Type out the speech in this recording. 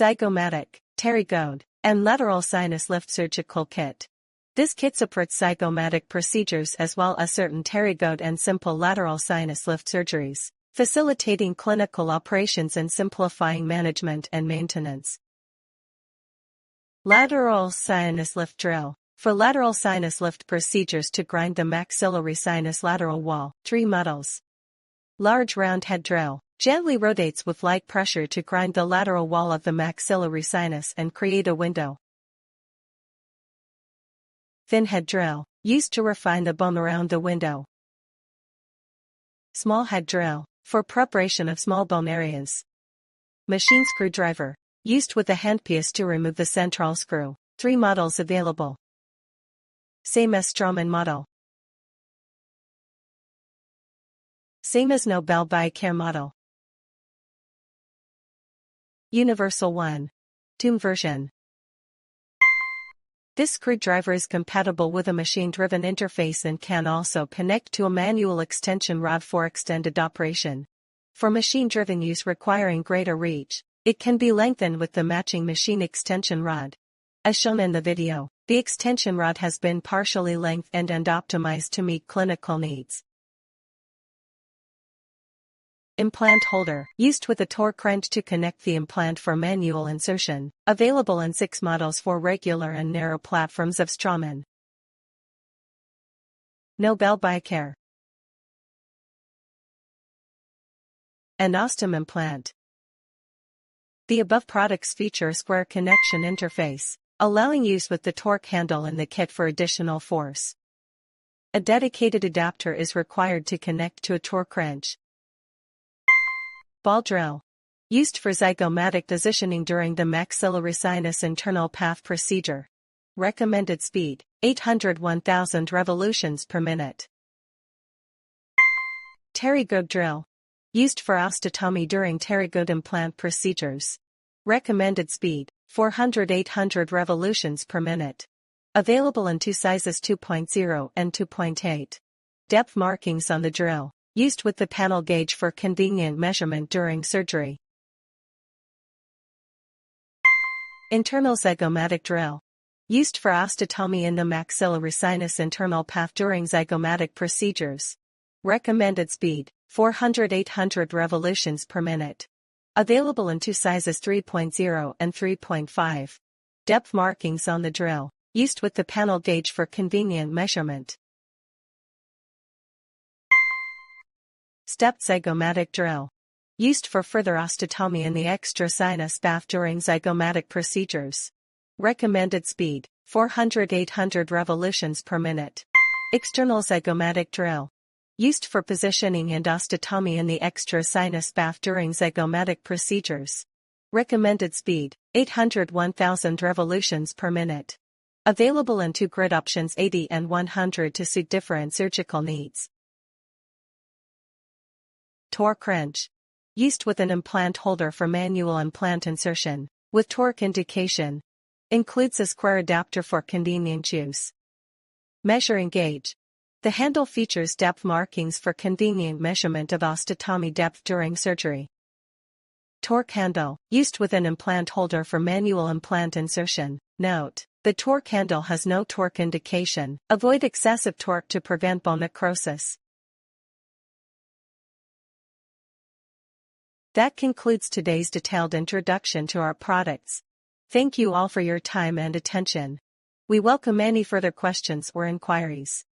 Zygomatic, pterygoid, and lateral sinus lift surgical kit. This kit supports zygomatic procedures as well as certain pterygoid and simple lateral sinus lift surgeries, facilitating clinical operations and simplifying management and maintenance. Lateral sinus lift drill. For lateral sinus lift procedures to grind the maxillary sinus lateral wall, 3 models. Large round head drill. Gently rotates with light pressure to grind the lateral wall of the maxillary sinus and create a window. Thin head drill, used to refine the bone around the window. Small head drill, for preparation of small bone areas. Machine screwdriver, used with a handpiece to remove the central screw. 3 models available. Same as Straumann model. Same as Nobel Biocare model. Universal 1.2 version. This screwdriver is compatible with a machine-driven interface and can also connect to a manual extension rod for extended operation. For machine-driven use requiring greater reach, it can be lengthened with the matching machine extension rod. As shown in the video, the extension rod has been partially lengthened and optimized to meet clinical needs. Implant holder, used with a torque wrench to connect the implant for manual insertion, available in 6 models for regular and narrow platforms of Straumann. Nobel Biocare. An Ostom implant. The above products feature a square connection interface, allowing use with the torque handle in the kit for additional force. A dedicated adapter is required to connect to a torque wrench. Ball drill. Used for zygomatic positioning during the maxillary sinus internal path procedure. Recommended speed, 801,000 revolutions per minute. Pterygoid drill. Used for osteotomy during pterygoid implant procedures. Recommended speed, 400-800 revolutions per minute. Available in 2 sizes 2.0 and 2.8. Depth markings on the drill. Used with the panel gauge for convenient measurement during surgery. Internal zygomatic drill. Used for osteotomy in the maxillary sinus internal path during zygomatic procedures. Recommended speed, 400-800 revolutions per minute. Available in 2 sizes 3.0 and 3.5. Depth markings on the drill. Used with the panel gauge for convenient measurement. Stepped zygomatic drill. Used for further osteotomy in the extra sinus path during zygomatic procedures. Recommended speed, 400-800 revolutions per minute. External zygomatic drill. Used for positioning and osteotomy in the extra sinus path during zygomatic procedures. Recommended speed, 801,000 revolutions per minute. Available in 2 grid options 80 and 100 to suit different surgical needs. Torque wrench. Used with an implant holder for manual implant insertion, with torque indication. Includes a square adapter for convenient use. Measuring gauge. The handle features depth markings for convenient measurement of osteotomy depth during surgery. Torque handle. Used with an implant holder for manual implant insertion. Note: the torque handle has no torque indication. Avoid excessive torque to prevent bone necrosis. That concludes today's detailed introduction to our products. Thank you all for your time and attention. We welcome any further questions or inquiries.